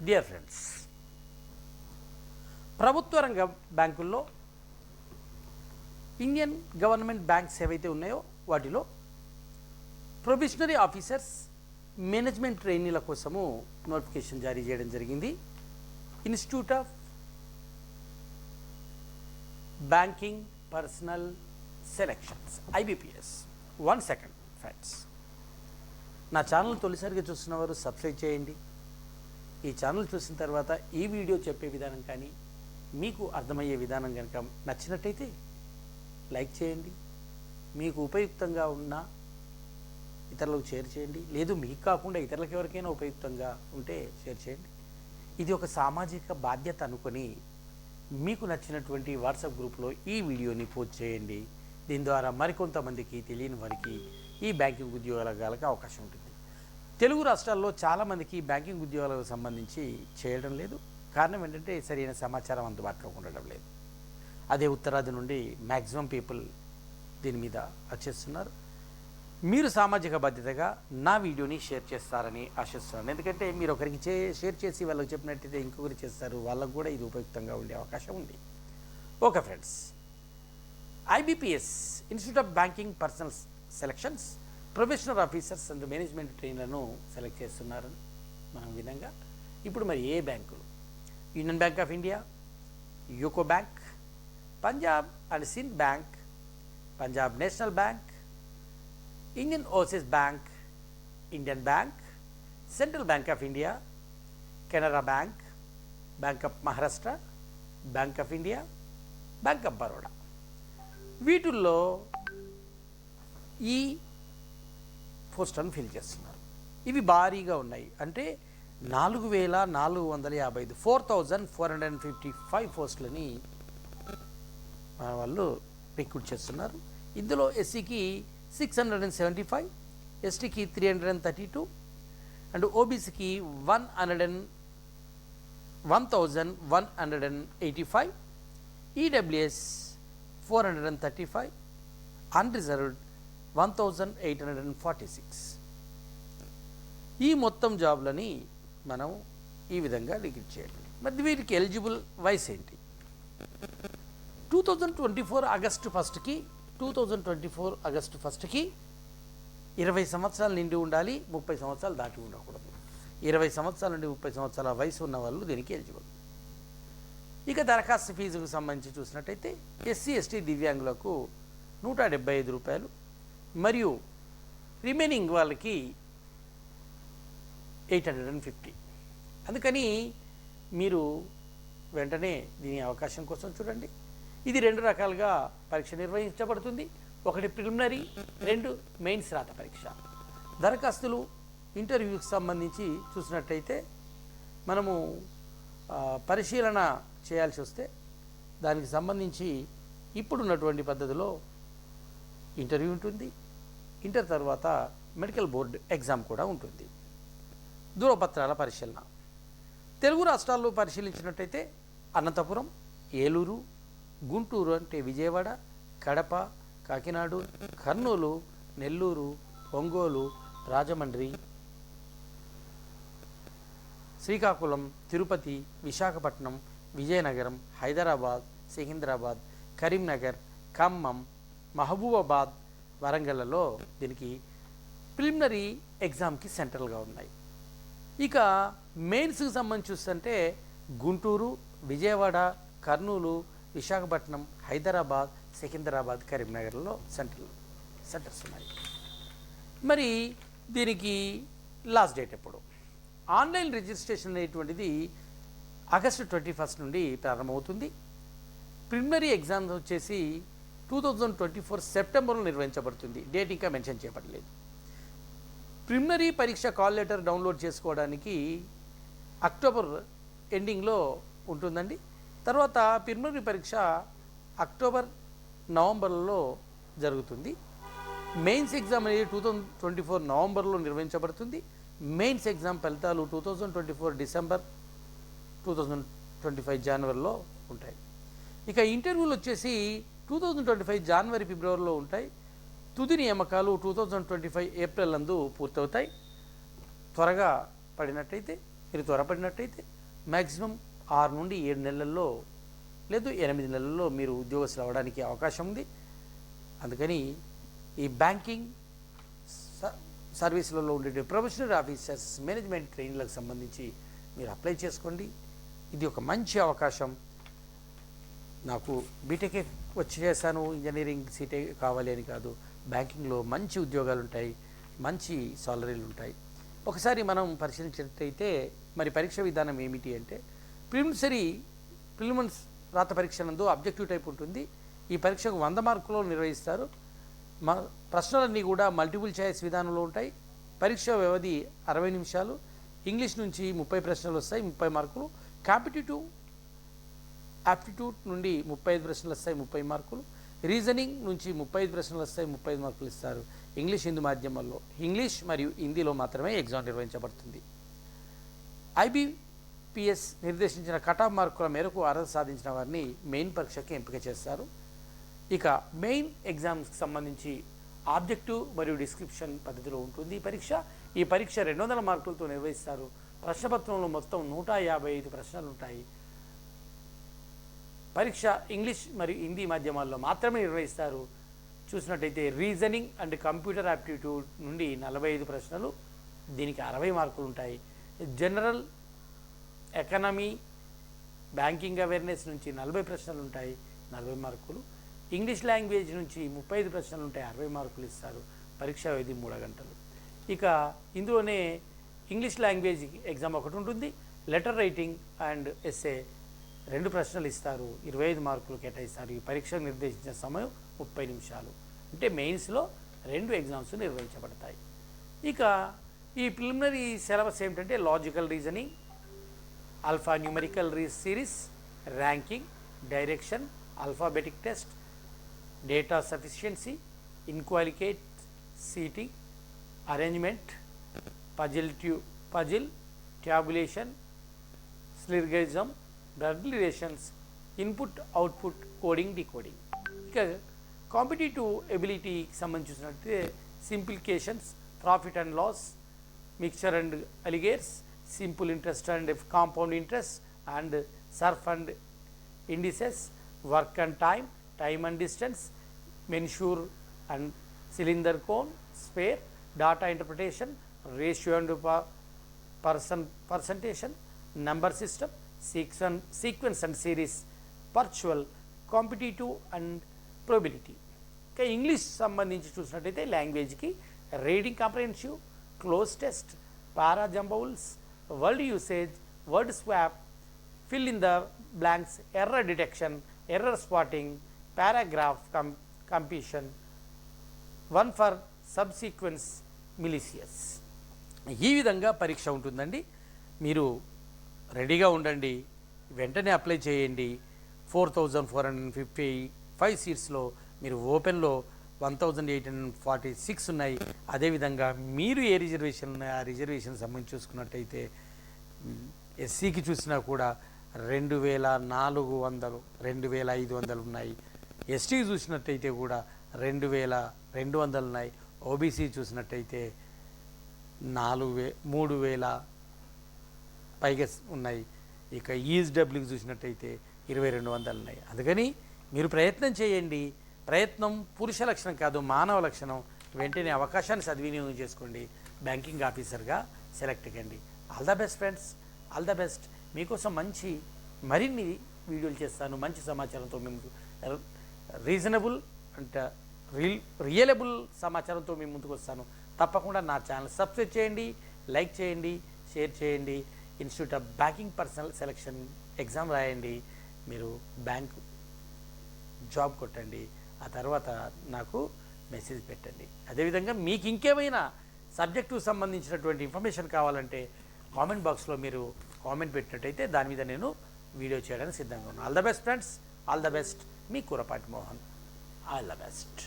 Dear friends, ప్రభుత్వ రంగ బ్యాంకుల్లో ఇండియన్ గవర్నమెంట్ బ్యాంక్స్ ఏవైతే ఉన్నాయో వాటిలో ప్రొబేషనరీ ఆఫీసర్స్, మేనేజ్మెంట్ ట్రైనీల కోసము నోటిఫికేషన్ జారీ చేయడం జరిగింది. Institute of banking personnel selections IBPS. 1 second friends, నా ఛానల్ తొలిసారిగా చూస్తున్న వారు సబ్స్క్రైబ్ చేయండి. ఈ ఛానల్ చూసిన తర్వాత ఈ వీడియో చెప్పే విధానం కానీ మీకు అర్థమయ్యే విధానం కనుక నచ్చినట్టయితే లైక్ చేయండి. మీకు ఉపయుక్తంగా ఉన్న ఇతరులకు షేర్ చేయండి. లేదు మీకు కాకుండా ఇతరులకు ఎవరికైనా ఉపయుక్తంగా ఉంటే షేర్ చేయండి. ఇది ఒక సామాజిక బాధ్యత అనుకొని మీకు నచ్చినటువంటి వాట్సాప్ గ్రూప్లో ఈ వీడియోని పోస్ట్ చేయండి. దీని ద్వారా మరికొంతమందికి తెలియని వారికి ఈ బ్యాంకింగ్ ఉద్యోగాలకు అవకాశం ఉంటుంది. తెలుగు రాష్ట్రాల్లో చాలామందికి బ్యాంకింగ్ ఉద్యోగాలకు సంబంధించి చేయడం లేదు. కారణం ఏంటంటే సరైన సమాచారం అందుబాటులో ఉండడం లేదు. అదే ఉత్తరాది నుండి మ్యాక్సిమం పీపుల్ దీని మీద వచ్చేస్తున్నారు. మీరు సామాజిక బాధ్యతగా నా వీడియోని షేర్ చేస్తారని ఆశిస్తున్నాను. ఎందుకంటే మీరు ఒకరికి షేర్ చేసి వాళ్ళకి చెప్పినట్టయితే ఇంకొకరు చేస్తారు, వాళ్ళకు కూడా ఇది ఉపయుక్తంగా ఉండే అవకాశం ఉంది. Okay friends, IBPS institute of banking personnel selections professional officers and management ట్రైనర్లను సెలెక్ట్ చేస్తున్నారని మనం విధంగా ఇప్పుడు మరి ఏ బ్యాంకులు? Union bank of India, UCO bank, Punjab and Sindh bank, Punjab national bank, Indian overseas bank, Indian bank, central bank of India, Canara bank, bank of Maharashtra, bank of India, bank of Baroda. వీటిల్లో ఈ పోస్టులను ఫిల్ చేస్తున్నారు. ఇవి భారీగా ఉన్నాయి. అంటే 4,455 4,455 పోస్టులని వాళ్ళు రిక్రూట్ చేస్తున్నారు. ఇందులో ఎస్సీకి 675, ఎస్టీకి 332 అండ్ ఓబీసీకి 1,185, ఈడబ్ల్యూఎస్ 435, అన్రిజర్వ్డ్ 1,846. ఈ మొత్తం జాబ్లని మనం ఈ విధంగా రిక్రూట్ చేయాలి. మరి వీరికి ఎలిజిబుల్ వయసు ఏంటి? 2024 ఆగస్టు 1కి 2024 ఆగస్టు 1కి 20 సంవత్సరాలు నిండి ఉండాలి, 30 సంవత్సరాలు దాటి ఉండకూడదు. 20 సంవత్సరాల నుండి 30 సంవత్సరాల వయసు ఉన్న వాళ్ళు దీనికి ఎలిజిబుల్. ఇక దరఖాస్తు ఫీజుకు సంబంధించి చూసినట్టయితే ఎస్సీ ఎస్టీ దివ్యాంగులకు ₹175 మరియు రిమైనింగ్ వాళ్ళకి 850. అందుకని మీరు వెంటనే దీని అవకాశం కోసం చూడండి. ఇది 2 రకాలుగా పరీక్ష నిర్వహించబడుతుంది. ఒకటి ప్రిలిమినరీ, 2 మెయిన్స్ రాత పరీక్ష. దరఖాస్తులు ఇంటర్వ్యూకి సంబంధించి చూసినట్టయితే మనము పరిశీలన చేయాల్సి వస్తే దానికి సంబంధించి ఇప్పుడున్నటువంటి పద్ధతిలో ఇంటర్వ్యూ ఉంటుంది. ఇంటర్ తర్వాత మెడికల్ బోర్డు ఎగ్జామ్ కూడా ఉంటుంది. ధృవపత్రాల పరిశీలన తెలుగు రాష్ట్రాల్లో పరిశీలించినట్టయితే అనంతపురం, ఏలూరు, గుంటూరు అంటే విజయవాడ, కడప, కాకినాడ, కర్నూలు, నెల్లూరు, ఒంగోలు, రాజమండ్రి, శ్రీకాకుళం, తిరుపతి, విశాఖపట్నం, విజయనగరం, హైదరాబాద్, సికింద్రాబాద్, కరీంనగర్, ఖమ్మం, మహబూబాబాద్, వరంగల్లో దీనికి ప్రిలిమినరీ ఎగ్జామ్కి సెంట్రల్గా ఉన్నాయి. ఇక మెయిన్స్కి సంబంధించి చూస్తుంటే గుంటూరు, విజయవాడ, కర్నూలు, విశాఖపట్నం, హైదరాబాద్, సికింద్రాబాద్, కరీంనగర్లో సెంటర్స్ ఉన్నాయి. మరి దీనికి లాస్ట్ డేట్ ఎప్పుడు? ఆన్లైన్ రిజిస్ట్రేషన్ అనేటువంటిది ఆగస్టు 21 నుండి ప్రారంభమవుతుంది. ప్రిలిమినరీ ఎగ్జామ్ వచ్చేసి 2024 సెప్టెంబర్లో నిర్వహించబడుతుంది. డేట్ ఇంకా మెన్షన్ చేయబడలేదు. ప్రిలిమినరీ పరీక్ష కాల్ లెటర్ డౌన్లోడ్ చేసుకోవడానికి అక్టోబర్ ఎండింగ్లో ఉంటుందండి. తర్వాత ప్రిలిమినరీ పరీక్ష అక్టోబర్, నవంబర్లో జరుగుతుంది. మెయిన్స్ ఎగ్జామ్ అనేది 2024 నవంబర్లో నిర్వహించబడుతుంది. మెయిన్స్ ఎగ్జామ్ ఫలితాలు 2024 డిసెంబర్, 2025 జనవరిలో ఉంటాయి. ఇక ఇంటర్వ్యూలు వచ్చేసి 2025 జనవరి, ఫిబ్రవరిలో ఉంటాయి. తుది నియామకాలు 2025 ఏప్రిల్ నందు పూర్తవుతాయి. త్వరగా పడినట్టయితే మీరు త్వరపడినట్టయితే మ్యాక్సిమం 6 నుండి 7 నెలల్లో లేదు 8 నెలల్లో మీరు ఉద్యోగస్తులు అవ్వడానికి అవకాశం ఉంది. అందుకని ఈ బ్యాంకింగ్ సర్వీసులలో ఉండే ప్రొఫెషనల్ ఆఫీసర్స్ మేనేజ్మెంట్ ట్రైనింగ్లకు సంబంధించి మీరు అప్లై చేసుకోండి. ఇది ఒక మంచి అవకాశం. నాకు బీటెక్ వచ్చి చేశాను, ఇంజనీరింగ్ సీటే కావాలి అని కాదు. బ్యాంకింగ్లో మంచి ఉద్యోగాలు ఉంటాయి, మంచి సాలరీలు ఉంటాయి. ఒకసారి మనం పరిశీలించినట్టయితే మరి పరీక్ష విధానం ఏమిటి అంటే ప్రిలిమినరీ రాత పరీక్ష నందు ఆబ్జెక్టివ్ టైప్ ఉంటుంది. ఈ పరీక్షకు 100 మార్కులు నిర్వహిస్తారు. ప్రశ్నలన్నీ కూడా మల్టిపుల్ చాయిస్ విధానంలో ఉంటాయి. పరీక్ష వ్యవధి 60 నిమిషాలు. ఇంగ్లీష్ నుంచి 30 ప్రశ్నలు వస్తాయి, 30 మార్కులు. కాంపిటేటివ్ ఆప్టిట్యూడ్ నుండి 35 ప్రశ్నలు వస్తాయి, 30 మార్కులు. రీజనింగ్ నుంచి 35 ప్రశ్నలు వస్తాయి, 35 మార్కులు ఇస్తారు. ఇంగ్లీష్ హిందూ మాధ్యమాల్లో ఇంగ్లీష్ మరియు హిందీలో మాత్రమే ఎగ్జామ్ నిర్వహించబడుతుంది. ఐబీపీఎస్ నిర్దేశించిన కటాఫ్ మార్కుల మేరకు అర్హత సాధించిన వారిని మెయిన్ పరీక్షకి ఎంపిక చేస్తారు. ఇక మెయిన్ ఎగ్జామ్స్కి సంబంధించి ఆబ్జెక్టివ్ మరియు డిస్క్రిప్షన్ పద్ధతిలో ఉంటుంది ఈ పరీక్ష 200 మార్కులతో నిర్వహిస్తారు. ప్రశ్నపత్రంలో మొత్తం 155 ప్రశ్నలు ఉంటాయి. పరీక్ష ఇంగ్లీష్ మరియు హిందీ మాధ్యమాల్లో మాత్రమే నిర్వహిస్తారు. చూసినట్టయితే రీజనింగ్ అండ్ కంప్యూటర్ యాప్టిట్యూడ్ నుండి 45 ప్రశ్నలు, దీనికి 60 మార్కులు ఉంటాయి. జనరల్ ఎకనమీ బ్యాంకింగ్ అవేర్నెస్ నుంచి 40 ప్రశ్నలు ఉంటాయి, 40 మార్కులు. ఇంగ్లీష్ లాంగ్వేజ్ నుంచి 35 ప్రశ్నలు ఉంటాయి, 60 మార్కులు ఇస్తారు. పరీక్ష వ్యవధి 3 గంటలు. ఇక ఇందులోనే ఇంగ్లీష్ లాంగ్వేజ్ ఎగ్జామ్ ఒకటి ఉంటుంది. లెటర్ రైటింగ్ అండ్ ఎస్సే 2 ప్రశ్నలు ఇస్తారు, 25 మార్కులు కేటాయిస్తారు. ఈ పరీక్షకు నిర్దేశించిన సమయం 30 నిమిషాలు. అంటే మెయిన్స్లో 2 ఎగ్జామ్స్ నిర్వహించబడతాయి. ఇక ఈ ప్రిలిమినరీ సిలబస్ ఏమిటంటే logical reasoning, alpha numerical series, ranking, direction, alphabetic test, data sufficiency, inequality seating, arrangement, puzzle, tabulation, syllogism, blood relations, input output, coding, decoding. ఇక కాంపిటేటివ్ ఎబిలిటీకి సంబంధించినట్లయితే simplifications, profit and loss, mixture and alligations, simple interest and compound interest and surds and indices, work and time and distance, mensuration and cylinder cone, sphere, data interpretation, ratio and percentage, number system, sequence and series, పర్చువల్, competitive and probability. ఇంకా English సంబంధించి చూసినట్టయితే లాంగ్వేజ్కి reading comprehensive, cloze test, parajumbles, word usage, word swap, fill in the blanks, error detection, error spotting, paragraph completion, 1 for subsequence miscellaneous. ఈ విధంగా పరీక్ష ఉంటుందండి. మీరు రెడీగా ఉండండి, వెంటనే అప్లై చేయండి. 4455 సీట్స్లో మీరు ఓపెన్లో 1846 ఉన్నాయి. అదేవిధంగా మీరు ఏ రిజర్వేషన్ ఉన్నాయో ఆ రిజర్వేషన్ సంబంధించి చూసుకున్నట్టయితే ఎస్సీకి చూసినా కూడా 2400, 2500 ఉన్నాయి. ఎస్టీకి చూసినట్టయితే కూడా 2200 ఉన్నాయి. ఓబీసీ చూసినట్టయితే 3000 పైగా ఉన్నాయి. ఇక ఈఎస్డబ్ల్యూకి చూసినట్టయితే 2200 ఉన్నాయి. అందుకని మీరు ప్రయత్నం చేయండి. ప్రయత్నం పురుష లక్షణం కాదు, మానవ లక్షణం. వెంటనే అవకాశాన్ని సద్వినియోగం చేసుకోండి. బ్యాంకింగ్ ఆఫీసర్గా సెలెక్ట్ కండి. All the best friends, all the best. మీకోసం మరిన్ని వీడియోలు చేస్తాను. మంచి సమాచారంతో మేము రీజనబుల్ అంటే రియలబుల్ సమాచారంతో మేము ముందుకు వస్తాను. తప్పకుండా నా ఛానల్ సబ్స్క్రైబ్ చేయండి, లైక్ చేయండి, షేర్ చేయండి. Institute of banking personal selection exam రాయండి. మీరు బ్యాంకు జాబ్ కొట్టండి. ఆ తర్వాత నాకు మెసేజ్ పెట్టండి. అదేవిధంగా మీకు ఇంకేమైనా సబ్జెక్టుకు సంబంధించినటువంటి ఇన్ఫర్మేషన్ కావాలంటే కామెంట్ బాక్స్లో మీరు కామెంట్ పెట్టినట్టయితే దాని మీద నేను వీడియో చేయడానికి సిద్ధంగా ఉన్నాను. All the best friends, all the best. Me Kurapati Mohan. All the best.